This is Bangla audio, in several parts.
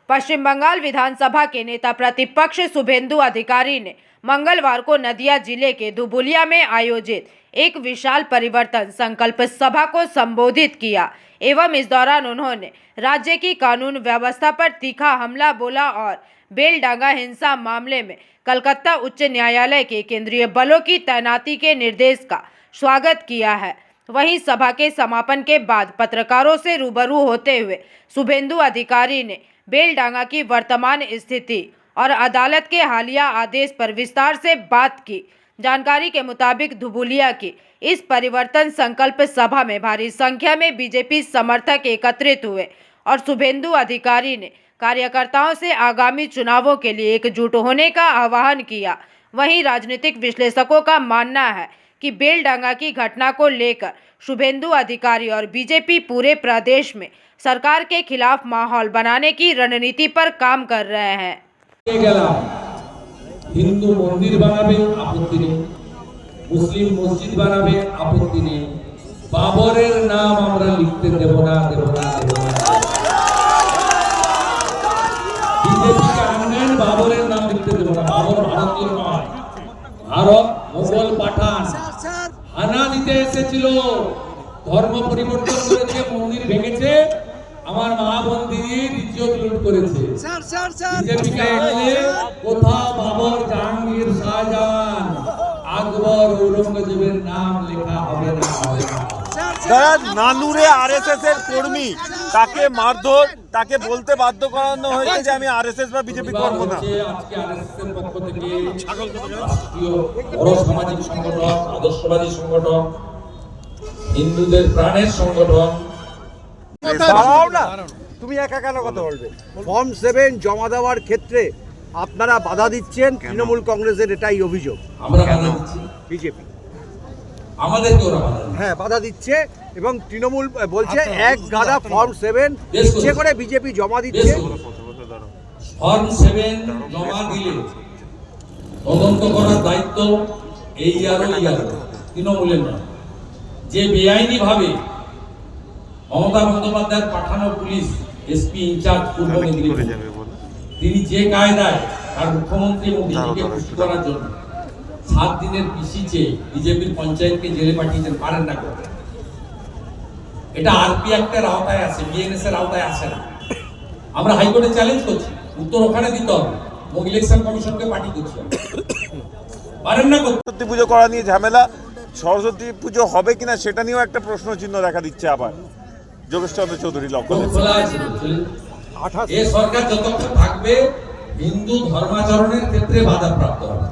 पश्चिम बंगाल विधानसभा के नेता प्रतिपक्ष शुभेंदु अधिकारी ने मंगलवार को नदिया जिले के धुबुलिया में आयोजित एक विशाल परिवर्तन संकल्प सभा को संबोधित किया एवं इस दौरान उन्होंने राज्य की कानून व्यवस्था पर तीखा हमला बोला और बेलडांगा हिंसा मामले में कलकत्ता उच्च न्यायालय के केंद्रीय बलों की तैनाती के निर्देश का स्वागत किया है। वहीं सभा के समापन के बाद पत्रकारों से रूबरू होते हुए शुभेंदु अधिकारी ने बेलडांगा की वर्तमान स्थिति और अदालत के हालिया आदेश पर विस्तार से बात की। जानकारी के मुताबिक धुबुलिया की इस परिवर्तन संकल्प सभा में भारी संख्या में बीजेपी समर्थक एकत्रित हुए और शुभेंदु अधिकारी ने कार्यकर्ताओं से आगामी चुनावों के लिए एकजुट होने का आह्वान किया। वहीं राजनीतिक विश्लेषकों का मानना है कि बेलडांगा की घटना को लेकर शुभेंदु अधिकारी और बीजेपी पूरे प्रदेश में सरकार के खिलाफ माहौल बनाने की रणनीति पर काम कर रहे हैं। हिंदू मंदिर बनाबे आपत्ति नेই, मुस्लिम मस्जिद बनाबे आपत्ति नेই, बाबरेर नाम আমরা লিখতে দেব না। বিজেপি কারণেন বাবরের নাম লিখতে দেব না। বাবর ভারতীয় নয়, ভারত মোগল পাঠান হানা দিতে এসেছিল, ধর্ম পরিবর্তন করেছে, মন্দির ভেঙেছে, আমার মা বোনদের ইজ্জত লুট করেছে। বিজেপি কে আনলে কোথাও বাবর, জাহাঙ্গীর, শাহজাহান, আকবর, ঔরঙ্গজেবের নাম লেখা হবে না। যারা নানুরে আরএসএস এর কর্মী তাকে মারধর, তাকে বলতে বাধ্য করানো হয়েছে যে আমি আরএসএস বা বিজেপি করব না। আজকে আরএসএস এর পক্ষ থেকে রাষ্ট্রীয় বড় সামাজিক সংগঠন, আদর্শবাদী সংগঠন, হিন্দুদের প্রাণের সংগঠন। তুমি একা কেন কথা বলবে? ফর্ম 7 জমা দেওয়ার ক্ষেত্রে আপনারা বাধা দিচ্ছেন, তৃণমূল কংগ্রেসের এটাই অভিযোগ। আমরা বাধা দিচ্ছি, বিজেপি আমাদেরকে ওরা বাধা দিচ্ছে। হ্যাঁ, বাধা দিচ্ছে এবং তৃণমূল বলছে এক গাদা ফর্ম 7 ইচ্ছে করে বিজেপি জমা দিচ্ছে। ফর্ম 7 জমা দিলে তদন্ত করার দায়িত্ব এই তৃণমূলের নয়। যে বেআইনি ভাবে মমতা বন্দ্যোপাধ্যায়ের পাঠানো পুলিশ এসপি ইনচার্জ পূর্ব মেদিনীপুর, তিনি যে কায়দায় তার মুখ্যমন্ত্রী এবং দিদিকে খুশি করার জন্য 7 দিনের পিসি চেয়ে বিজেপির পঞ্চায়েতকে জেলে পাঠিয়েছেন, পারেন না করতে। এটা আরপি অ্যাক্টের আওতায় আছে, বিএনএস এর আওতায় আসে না। আমরা হাইকোর্টে চ্যালেঞ্জ করছি, উত্তর ওখানে দিতে হবে, এবং ইলেকশন কমিশনকে পাঠিয়ে দিচ্ছি। পারেন না করতে। সরস্বতী পুজো করা নিয়ে ঝামেলা, সরস্বতী পুজো হবে কিনা সেটা নিয়েও একটা প্রশ্ন চিহ্ন দেখা দিচ্ছে। আবার যোগেশচন্দ্র চৌধুরী লক্ষ্য এই সরকার যতক্ষণ থাকবে হিন্দু ধর্মাচরণের ক্ষেত্রে বাধাপ্রাপ্ত হবে।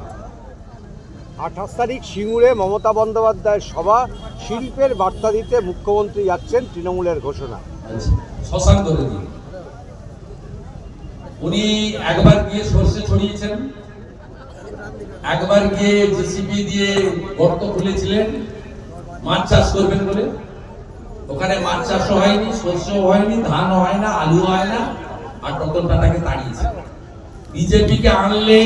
28 তারিখ সিঙ্গুরে মমতা বন্দ্যোপাধ্যায়ের সভা, শিল্পের বার্তা দিতে মুখ্যমন্ত্রী যাচ্ছেন, তৃণমূলের ঘোষণা। শ্মশান করে দিয়ে উনি একবার গিয়ে সর্ষে ছড়িয়েছেন, একবার গিয়ে জেসিবি দিয়ে গর্ত খুলেছিলেন মাছ চাষ করবেন বলে। ওখানে মাছ চাষও হয়নি, সর্ষেও হয়নি, ধানও হয় না, আলু হয় না, আর রতন টাটাকে তাড়িয়েছে। বিজেপিকে আনলে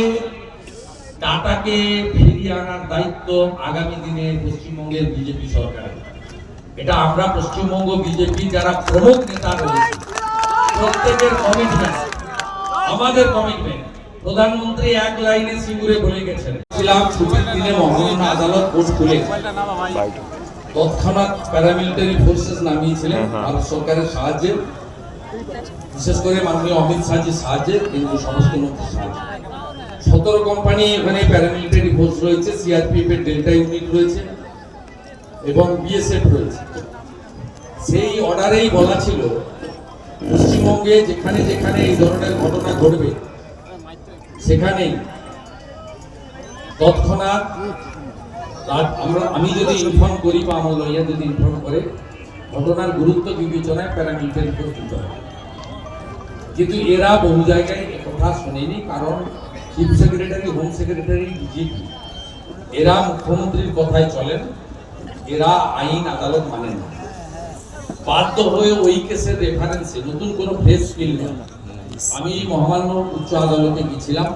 টাটাকে ফিরিয়ে আনার দায়িত্ব আগামী দিনে পশ্চিমবঙ্গের বিজেপি সরকারের। এটা আমরা পশ্চিমবঙ্গ বিজেপি যারা প্রমুখ নেতা রয়েছে প্রত্যেকের কমিটমেন্ট, আমাদের কমিটমেন্ট। প্রধানমন্ত্রী এক লাইনে সিঙ্গুরে বলে গেছেন, ছুটির দিনে মহামান্য আদালত কোর্ট খুলে তৎক্ষণাৎ প্যারামিলিটারি ফোর্সেস নামিয়েছিলেন ভারত সরকারের সাহায্যে, বিশেষ করে মাননীয় অমিত শাহজির সাহায্যে, কিন্তু সমস্ত মন্ত্রীর সাহায্যে। 17 কোম্পানি এখানে প্যারামিলিটারি ফোর্স রয়েছে, সিআরপিএফ এর ডেল্টা ইউনিট রয়েছে এবং বিএসএফ রয়েছে। সেই অর্ডারেই বলা ছিল পশ্চিমবঙ্গে যেখানে যেখানে এই ধরনের ঘটনা ঘটবে সেখানেই তৎক্ষণাৎ আমি যদি ইনফর্ম করি বা আমার লয়ার যদি ইনফর্ম করে, ঘটনার গুরুত্ব বিবেচনায় প্যারামিলিটারি ফোর্স দিতে হবে। কিন্তু এরা বহু জায়গায় কথা শোনেনি, কারণ chief secretary, home secretary, DGP এরা মুখ্যমন্ত্রীর কথায় চলেন, এরা আইন আদালত মানেন না। বাধ্য হয়ে ওই কেসের রেফারেন্সে নতুন কোনো ফ্রেশ ফিল নেই। আমি মহামান্য উচ্চ আদালতে গিয়েছিলাম,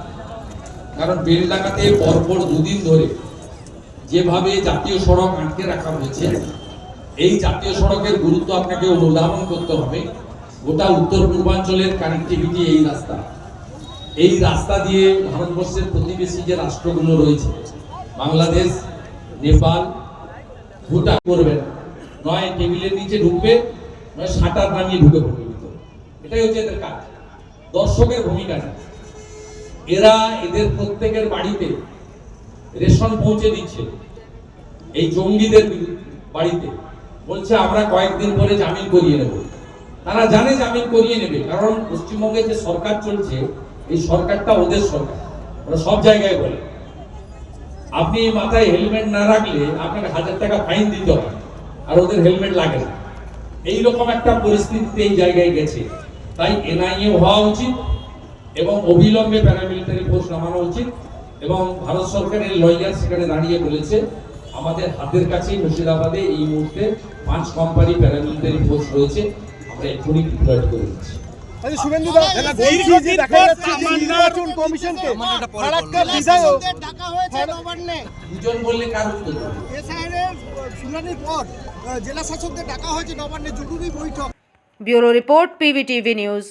কারণ বেলডাঙ্গাতে পরপর 2 দিন ধরে যেভাবে জাতীয় সড়ক আটকে রাখা হয়েছে, এই জাতীয় সড়কের গুরুত্ব আপনাকে অনুধাবন করতে হবে। গোটা উত্তর পূর্বাঞ্চলের কানেক্টিভিটি এই রাস্তা দিয়ে ভারতবর্ষের প্রতিবেশী যে রাষ্ট্রগুলো রয়েছে বাংলাদেশ, নেপাল, ভুটান করবেন, নয় টেবিলের নিচে ঢুকবে, নয় শাটার নামিয়ে ঢুকে পড়বে ভিতরে। এটাই হচ্ছে এদের কাজ, দর্শকের ভূমিকা নেয়। এরা এদের প্রত্যেকের বাড়িতে রেশন পৌঁছে দিচ্ছে, এই জঙ্গিদের বাড়িতে। বলছে আমরা কয়েকদিন পরে জামিন করিয়ে নেব। তারা জানে জামিন করিয়ে নেবে, কারণ পশ্চিমবঙ্গে যে সরকার চলছে এই সরকারটা ওদের সরকার। ওরা সব জায়গায় বলে আপনি মাথায় হেলমেট না রাখলে আপনাকে 1000 টাকা ফাইন দিতে হয়, আর ওদের হেলমেট লাগে না। এইরকম একটা পরিস্থিতিতে এই জায়গায় গেছে। তাই এনআইএ হওয়া উচিত এবং অবিলম্বে প্যারামিলিটারি ফোর্স নামানো উচিত। এবং ভারত সরকারের লয়ার সেখানে দাঁড়িয়ে বলেছে আমাদের হাতের কাছে মুর্শিদাবাদে এই মুহূর্তে 5 কোম্পানি প্যারামিলিটারি ফোর্স রয়েছে, আমরা এখনই ডিপ্লয়েড করে দিচ্ছি। দুজন বললে কার উত্তর দেবে? শুনানির পর জেলা শাসকদের ডাকা হয়েছে নবান্নে জরুরি বৈঠক। Bureau report, PVTV news.